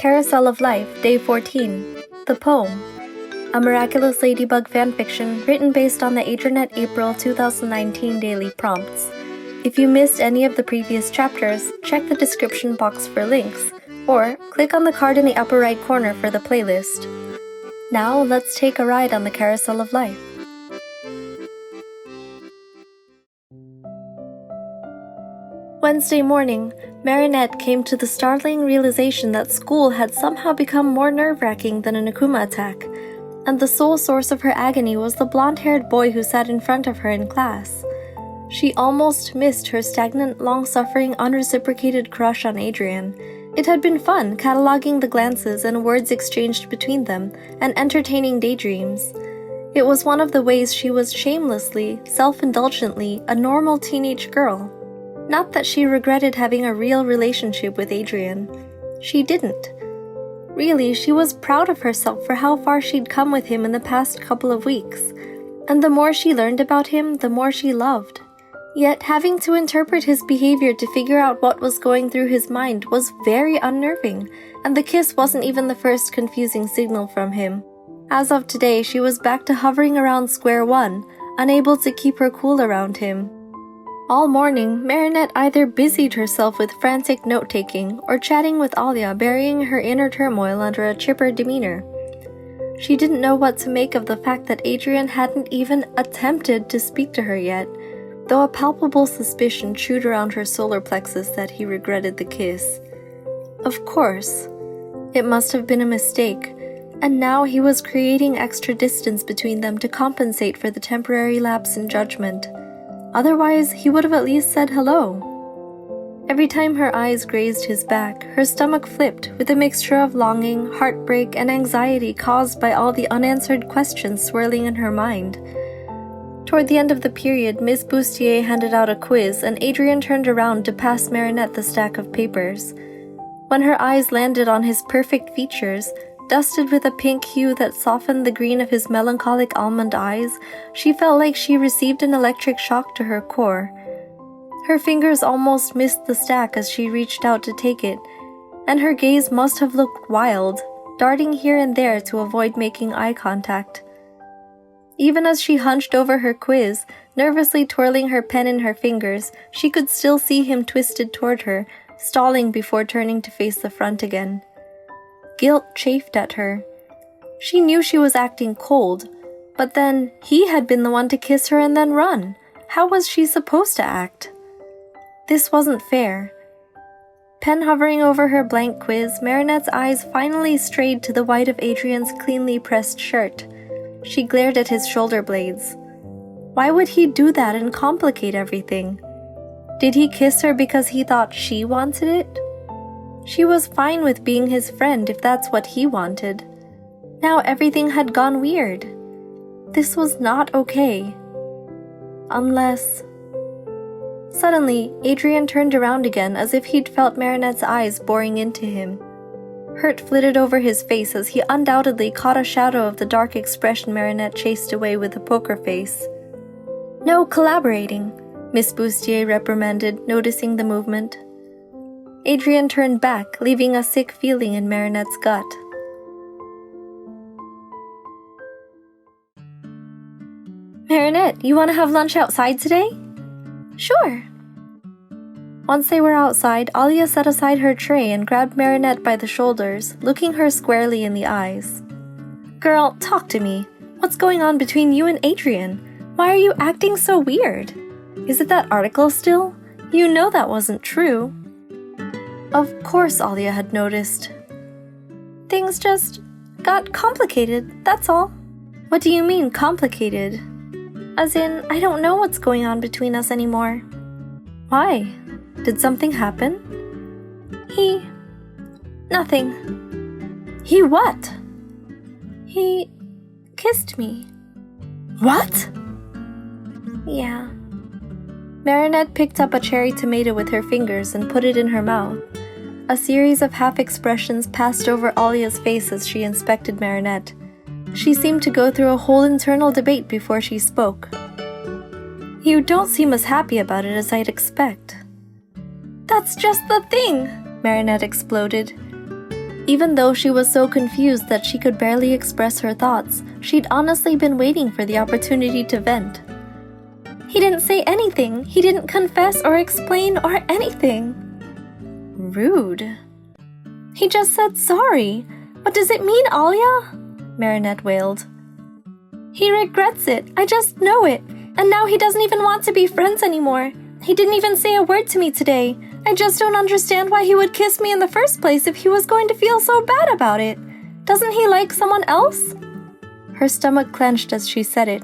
Carousel of Life, Day 14, The Poem, a Miraculous Ladybug fanfiction written based on the Adrinette April 2019 daily prompts. If you missed any of the previous chapters, check the description box for links, or click on the card in the upper right corner for the playlist. Now let's take a ride on the Carousel of Life. Wednesday morning, Marinette came to the startling realization that school had somehow become more nerve-wracking than an Akuma attack, and the sole source of her agony was the blonde-haired boy who sat in front of her in class. She almost missed her stagnant, long-suffering, unreciprocated crush on Adrian. It had been fun cataloging the glances and words exchanged between them, and entertaining daydreams. It was one of the ways she was shamelessly, self-indulgently, a normal teenage girl. Not that she regretted having a real relationship with Adrian. She didn't. Really, she was proud of herself for how far she'd come with him in the past couple of weeks. And the more she learned about him, the more she loved. Yet having to interpret his behavior to figure out what was going through his mind was very unnerving, and the kiss wasn't even the first confusing signal from him. As of today, she was back to hovering around square one, unable to keep her cool around him. All morning, Marinette either busied herself with frantic note-taking or chatting with Alya, burying her inner turmoil under a chipper demeanor. She didn't know what to make of the fact that Adrian hadn't even attempted to speak to her yet, though a palpable suspicion chewed around her solar plexus that he regretted the kiss. Of course, it must have been a mistake, and now he was creating extra distance between them to compensate for the temporary lapse in judgment. Otherwise, he would have at least said hello. Every time her eyes grazed his back, her stomach flipped with a mixture of longing, heartbreak, and anxiety caused by all the unanswered questions swirling in her mind. Toward the end of the period, Miss Bustier handed out a quiz, and Adrian turned around to pass Marinette the stack of papers. When her eyes landed on his perfect features, dusted with a pink hue that softened the green of his melancholic almond eyes, she felt like she received an electric shock to her core. Her fingers almost missed the stack as she reached out to take it, and her gaze must have looked wild, darting here and there to avoid making eye contact. Even as she hunched over her quiz, nervously twirling her pen in her fingers, she could still see him twisted toward her, stalling before turning to face the front again. Guilt chafed at her. She knew she was acting cold, but then he had been the one to kiss her and then run. How was she supposed to act? This wasn't fair. Pen hovering over her blank quiz, Marinette's eyes finally strayed to the white of Adrian's cleanly pressed shirt. She glared at his shoulder blades. Why would he do that and complicate everything? Did he kiss her because he thought she wanted it? She was fine with being his friend if that's what he wanted. Now everything had gone weird. This was not okay. Unless... Suddenly, Adrian turned around again as if he'd felt Marinette's eyes boring into him. Hurt flitted over his face as he undoubtedly caught a shadow of the dark expression Marinette chased away with a poker face. "No collaborating," Miss Bustier reprimanded, noticing the movement. Adrian turned back, leaving a sick feeling in Marinette's gut. "Marinette, you want to have lunch outside today?" "Sure." Once they were outside, Alya set aside her tray and grabbed Marinette by the shoulders, looking her squarely in the eyes. "Girl, talk to me. What's going on between you and Adrian? Why are you acting so weird? Is it that article still? You know that wasn't true." Of course Alya had noticed. "Things just got complicated, that's all." "What do you mean, complicated?" "As in, I don't know what's going on between us anymore." "Why? Did something happen?" Nothing." "He what?" "He kissed me." "What?" "Yeah." Marinette picked up a cherry tomato with her fingers and put it in her mouth. A series of half-expressions passed over Alya's face as she inspected Marinette. She seemed to go through a whole internal debate before she spoke. "You don't seem as happy about it as I'd expect." "That's just the thing!" Marinette exploded. Even though she was so confused that she could barely express her thoughts, she'd honestly been waiting for the opportunity to vent. He didn't say anything. He didn't confess or explain or anything. Rude. He just said sorry. What does it mean, Alya? Marinette wailed. He regrets it. I just know it. And now he doesn't even want to be friends anymore. He didn't even say a word to me today. I just don't understand why he would kiss me in the first place if he was going to feel so bad about it. Doesn't he like someone else? Her stomach clenched as she said it.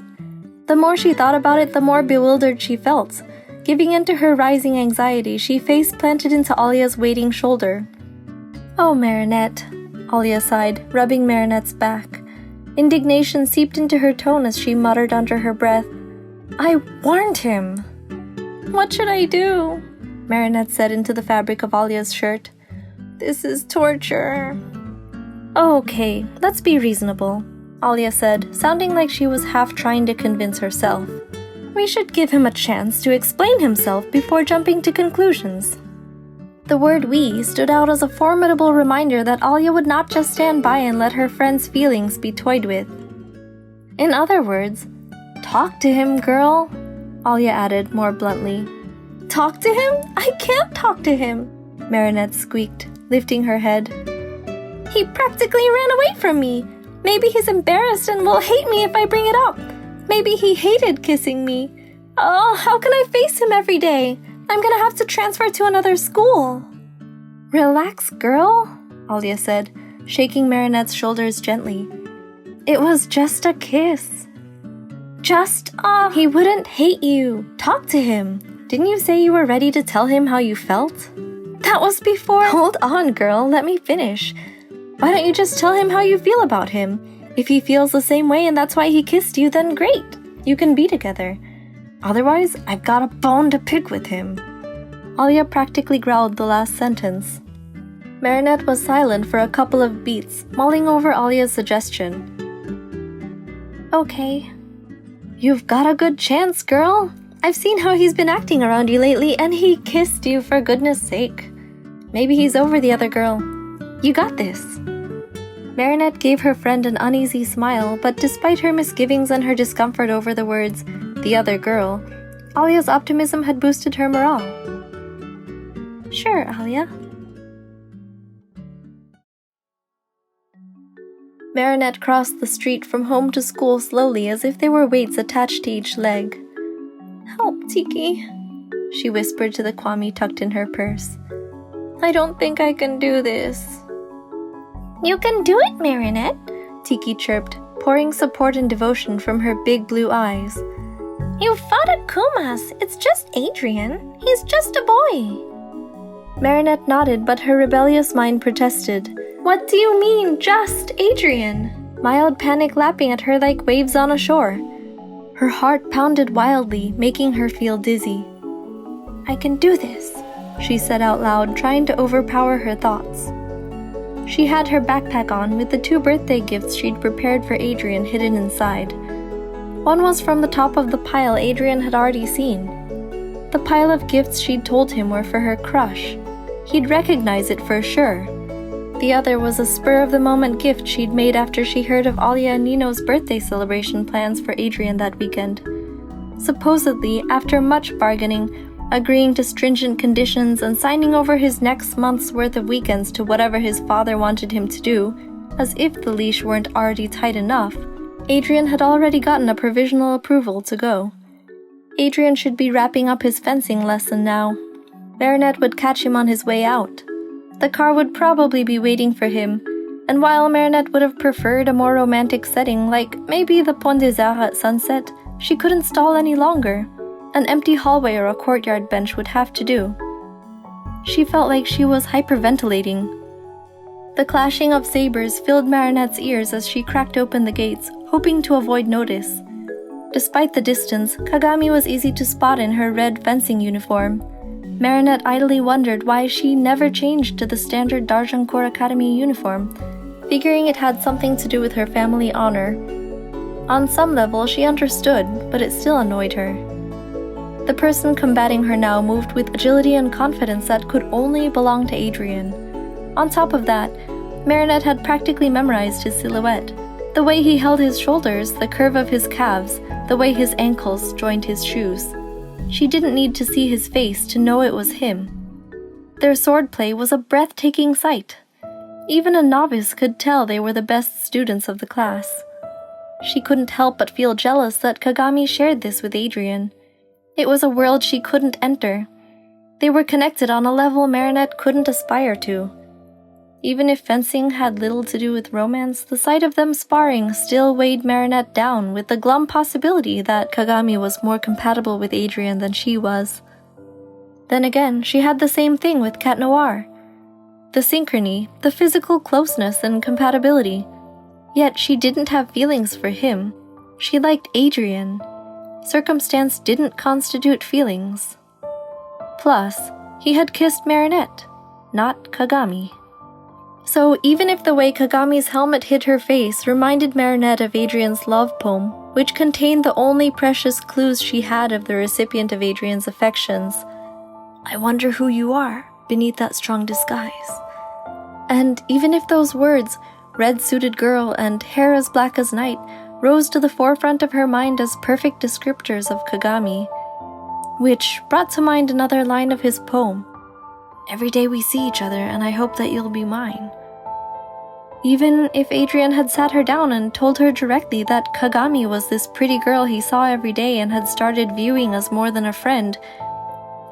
The more she thought about it, the more bewildered she felt. Giving in to her rising anxiety, she face-planted into Alya's waiting shoulder. Oh, Marinette, Alya sighed, rubbing Marinette's back. Indignation seeped into her tone as she muttered under her breath, I warned him. What should I do? Marinette said into the fabric of Alya's shirt. This is torture. Okay, let's be reasonable, Alya said, sounding like she was half trying to convince herself. We should give him a chance to explain himself before jumping to conclusions. The word we stood out as a formidable reminder that Alya would not just stand by and let her friend's feelings be toyed with. In other words, talk to him, girl, Alya added more bluntly. Talk to him? I can't talk to him, Marinette squeaked, lifting her head. He practically ran away from me. Maybe he's embarrassed and will hate me if I bring it up. Maybe he hated kissing me. Oh, how can I face him every day? I'm gonna have to transfer to another school. Relax, girl, Alya said, shaking Marinette's shoulders gently. It was just a kiss. He wouldn't hate you. Talk to him. Didn't you say you were ready to tell him how you felt? That was before— Hold on, girl, let me finish. Why don't you just tell him how you feel about him? If he feels the same way and that's why he kissed you, then great. You can be together. Otherwise, I've got a bone to pick with him. Alya practically growled the last sentence. Marinette was silent for a couple of beats, mulling over Alya's suggestion. Okay. You've got a good chance, girl. I've seen how he's been acting around you lately, and he kissed you for goodness sake. Maybe he's over the other girl. You got this. Marinette gave her friend an uneasy smile, but despite her misgivings and her discomfort over the words, the other girl, Alya's optimism had boosted her morale. Sure, Alya. Marinette crossed the street from home to school slowly as if there were weights attached to each leg. Help, Tiki, she whispered to the kwami tucked in her purse. I don't think I can do this. You can do it, Marinette, Tiki chirped, pouring support and devotion from her big blue eyes. You fought Akumas. It's just Adrien. He's just a boy. Marinette nodded, but her rebellious mind protested. What do you mean, just Adrien? Mild panic lapping at her like waves on a shore. Her heart pounded wildly, making her feel dizzy. I can do this, she said out loud, trying to overpower her thoughts. She had her backpack on with the 2 birthday gifts she'd prepared for Adrien hidden inside. One was from the top of the pile Adrien had already seen. The pile of gifts she'd told him were for her crush. He'd recognize it for sure. The other was a spur-of-the-moment gift she'd made after she heard of Alya and Nino's birthday celebration plans for Adrien that weekend. Supposedly, after much bargaining, agreeing to stringent conditions and signing over his next month's worth of weekends to whatever his father wanted him to do, as if the leash weren't already tight enough, Adrien had already gotten a provisional approval to go. Adrien should be wrapping up his fencing lesson now. Marinette would catch him on his way out. The car would probably be waiting for him, and while Marinette would have preferred a more romantic setting like maybe the Pont des Arts at sunset, she couldn't stall any longer. An empty hallway or a courtyard bench would have to do. She felt like she was hyperventilating. The clashing of sabers filled Marinette's ears as she cracked open the gates, hoping to avoid notice. Despite the distance, Kagami was easy to spot in her red fencing uniform. Marinette idly wondered why she never changed to the standard Darjancourt Academy uniform, figuring it had something to do with her family honor. On some level, she understood, but it still annoyed her. The person combating her now moved with agility and confidence that could only belong to Adrien. On top of that, Marinette had practically memorized his silhouette. The way he held his shoulders, the curve of his calves, the way his ankles joined his shoes. She didn't need to see his face to know it was him. Their swordplay was a breathtaking sight. Even a novice could tell they were the best students of the class. She couldn't help but feel jealous that Kagami shared this with Adrien. It was a world she couldn't enter. They were connected on a level Marinette couldn't aspire to. Even if fencing had little to do with romance, the sight of them sparring still weighed Marinette down with the glum possibility that Kagami was more compatible with Adrien than she was. Then again, she had the same thing with Cat Noir. The synchrony, the physical closeness and compatibility. Yet she didn't have feelings for him. She liked Adrien. Circumstance didn't constitute feelings. Plus, he had kissed Marinette, not Kagami. So even if the way Kagami's helmet hit her face reminded Marinette of Adrien's love poem, which contained the only precious clues she had of the recipient of Adrien's affections, "I wonder who you are beneath that strong disguise." And even if those words, red-suited girl and hair as black as night, rose to the forefront of her mind as perfect descriptors of Kagami, which brought to mind another line of his poem, "Every day we see each other and I hope that you'll be mine." Even if Adrien had sat her down and told her directly that Kagami was this pretty girl he saw every day and had started viewing as more than a friend,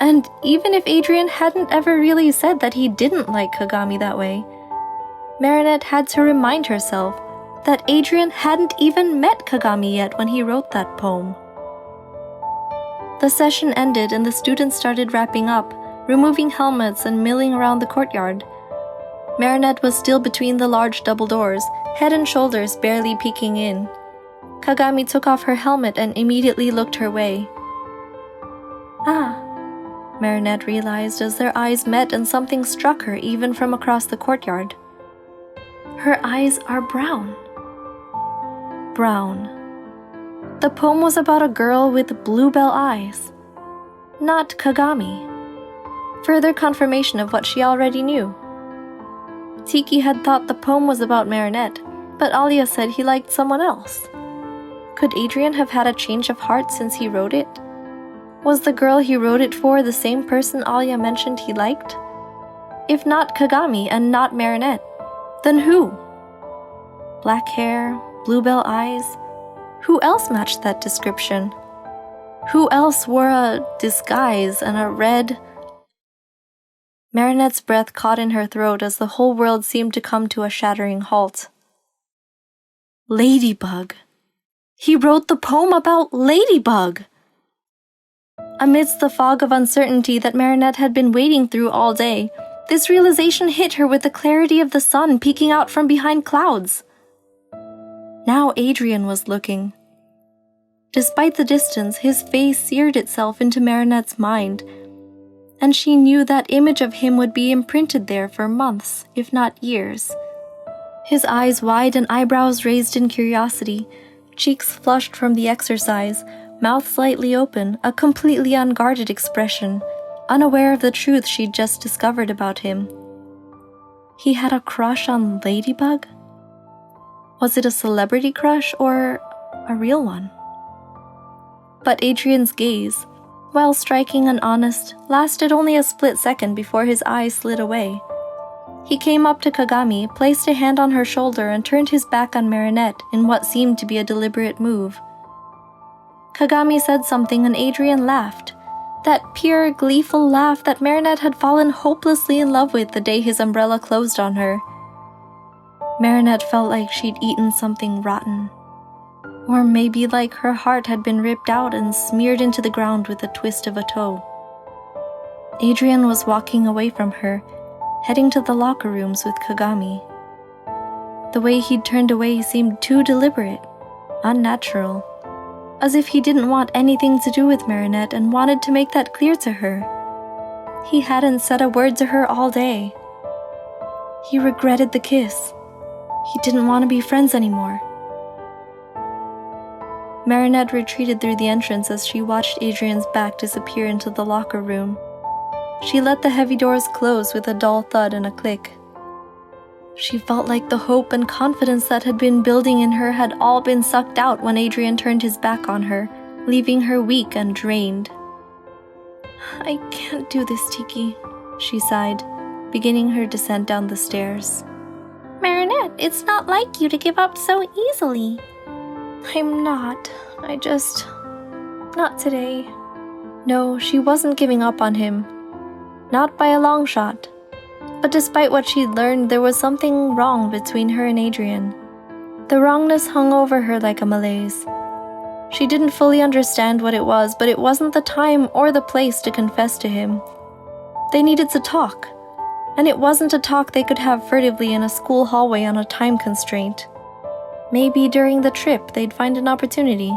and even if Adrien hadn't ever really said that he didn't like Kagami that way, Marinette had to remind herself that Adrien hadn't even met Kagami yet when he wrote that poem. The session ended and the students started wrapping up, removing helmets and milling around the courtyard. Marinette was still between the large double doors, head and shoulders barely peeking in. Kagami took off her helmet and immediately looked her way. "Ah," Marinette realized as their eyes met and something struck her even from across the courtyard. Her eyes are brown. Brown. The poem was about a girl with bluebell eyes. Not Kagami. Further confirmation of what she already knew. Tiki had thought the poem was about Marinette, but Alya said he liked someone else. Could Adrien have had a change of heart since he wrote it? Was the girl he wrote it for the same person Alya mentioned he liked? If not Kagami and not Marinette, then who? Black hair, bluebell eyes. Who else matched that description? Who else wore a disguise and a red... Marinette's breath caught in her throat as the whole world seemed to come to a shattering halt. Ladybug. He wrote the poem about Ladybug! Amidst the fog of uncertainty that Marinette had been wading through all day, this realization hit her with the clarity of the sun peeking out from behind clouds. Now Adrien was looking. Despite the distance, his face seared itself into Marinette's mind, and she knew that image of him would be imprinted there for months, if not years. His eyes wide and eyebrows raised in curiosity, cheeks flushed from the exercise, mouth slightly open, a completely unguarded expression, unaware of the truth she'd just discovered about him. He had a crush on Ladybug? Was it a celebrity crush or a real one? But Adrien's gaze, while striking and honest, lasted only a split second before his eyes slid away. He came up to Kagami, placed a hand on her shoulder, and turned his back on Marinette in what seemed to be a deliberate move. Kagami said something and Adrien laughed. That pure, gleeful laugh that Marinette had fallen hopelessly in love with the day his umbrella closed on her. Marinette felt like she'd eaten something rotten. Or maybe like her heart had been ripped out and smeared into the ground with a twist of a toe. Adrien was walking away from her, heading to the locker rooms with Kagami. The way he'd turned away seemed too deliberate, unnatural, as if he didn't want anything to do with Marinette and wanted to make that clear to her. He hadn't said a word to her all day. He regretted the kiss. He didn't want to be friends anymore. Marinette retreated through the entrance as she watched Adrien's back disappear into the locker room. She let the heavy doors close with a dull thud and a click. She felt like the hope and confidence that had been building in her had all been sucked out when Adrian turned his back on her, leaving her weak and drained. "I can't do this, Tiki," she sighed, beginning her descent down the stairs. "Marinette, it's not like you to give up so easily." "I'm not. Not today." No, she wasn't giving up on him. Not by a long shot. But despite what she'd learned, there was something wrong between her and Adrian. The wrongness hung over her like a malaise. She didn't fully understand what it was, but it wasn't the time or the place to confess to him. They needed to talk. And it wasn't a talk they could have furtively in a school hallway on a time constraint. Maybe during the trip they'd find an opportunity.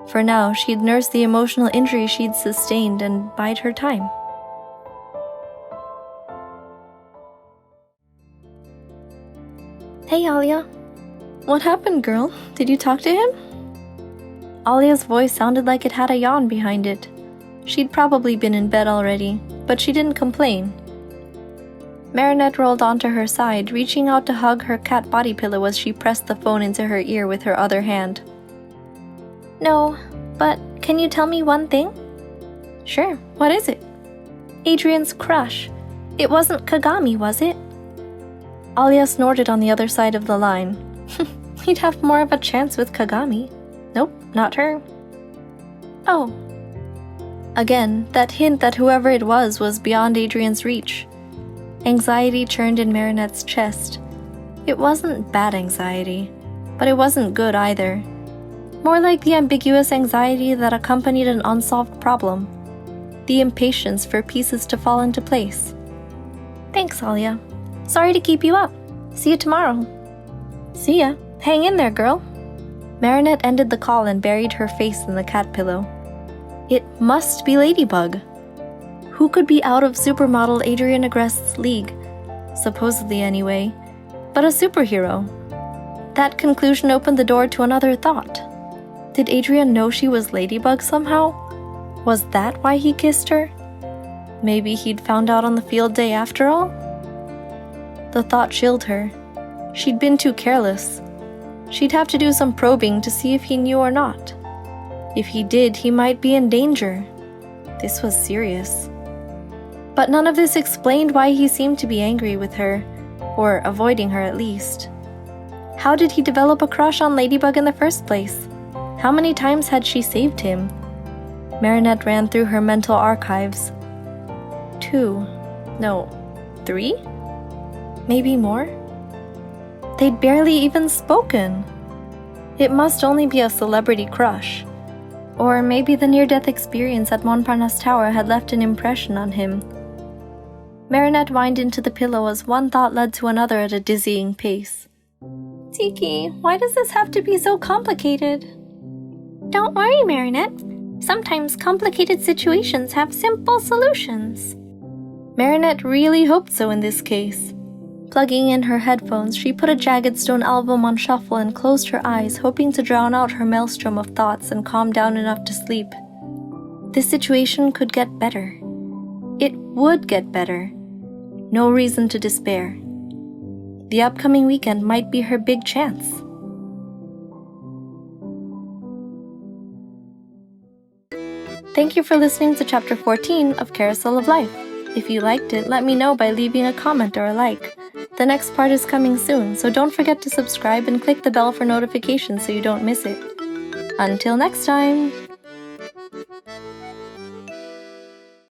For now, she'd nurse the emotional injury she'd sustained and bide her time. "Hey, Alya." "What happened, girl? Did you talk to him?" Alya's voice sounded like it had a yawn behind it. She'd probably been in bed already, but she didn't complain. Marinette rolled onto her side, reaching out to hug her cat body pillow as she pressed the phone into her ear with her other hand. "No, but can you tell me one thing?" "Sure, what is it?" "Adrian's crush. It wasn't Kagami, was it?" Alya snorted on the other side of the line. "He'd have more of a chance with Kagami." "Nope, not her." "Oh." Again, that hint that whoever it was beyond Adrian's reach. Anxiety churned in Marinette's chest. It wasn't bad anxiety, but it wasn't good either. More like the ambiguous anxiety that accompanied an unsolved problem. The impatience for pieces to fall into place. "Thanks, Alya. Sorry to keep you up. See you tomorrow." "See ya. Hang in there, girl." Marinette ended the call and buried her face in the cat pillow. It must be Ladybug. Who could be out of supermodel Adrian Agreste's league? Supposedly anyway. But a superhero. That conclusion opened the door to another thought. Did Adrian know she was Ladybug somehow? Was that why he kissed her? Maybe he'd found out on the field day after all? The thought chilled her. She'd been too careless. She'd have to do some probing to see if he knew or not. If he did, he might be in danger. This was serious. But none of this explained why he seemed to be angry with her, or avoiding her at least. How did he develop a crush on Ladybug in the first place? How many times had she saved him? Marinette ran through her mental archives. 2. No, 3? Maybe more? They'd barely even spoken. It must only be a celebrity crush. Or maybe the near-death experience at Montparnasse Tower had left an impression on him. Marinette whined into the pillow as one thought led to another at a dizzying pace. "Tiki, why does this have to be so complicated?" "Don't worry, Marinette. Sometimes complicated situations have simple solutions." Marinette really hoped so in this case. Plugging in her headphones, she put a Jagged Stone album on shuffle and closed her eyes, hoping to drown out her maelstrom of thoughts and calm down enough to sleep. This situation could get better. It would get better. No reason to despair. The upcoming weekend might be her big chance. Thank you for listening to Chapter 14 of Carousel of Life. If you liked it, let me know by leaving a comment or a like. The next part is coming soon, so don't forget to subscribe and click the bell for notifications so you don't miss it. Until next time!